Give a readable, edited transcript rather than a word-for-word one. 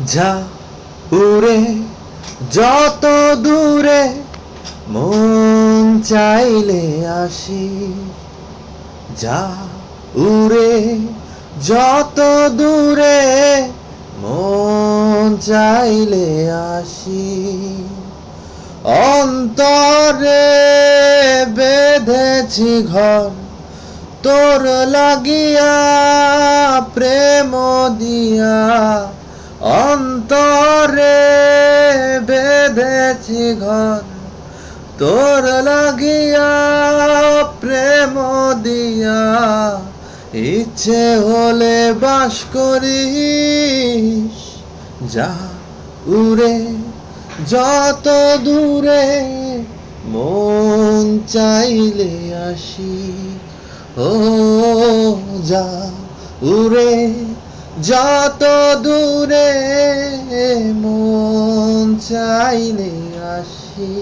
যা উড়ে যত দূরে মন চাইলে আসি, যা উড়ে যত দূরে মন চাইলে আসি। অন্তরে বেঁধেছি ঘর তোর লাগিয়া প্রেম দিয়া, অন্তরে বেঁধেছি ঘর তোর লাগিয়া প্রেম দিয়া। ইচ্ছে হলে বাস করিস, যা উড়ে যত দূরে মন চাইলে আসি। ও যা উড়ে যত দূরে মন চাইলে আসি।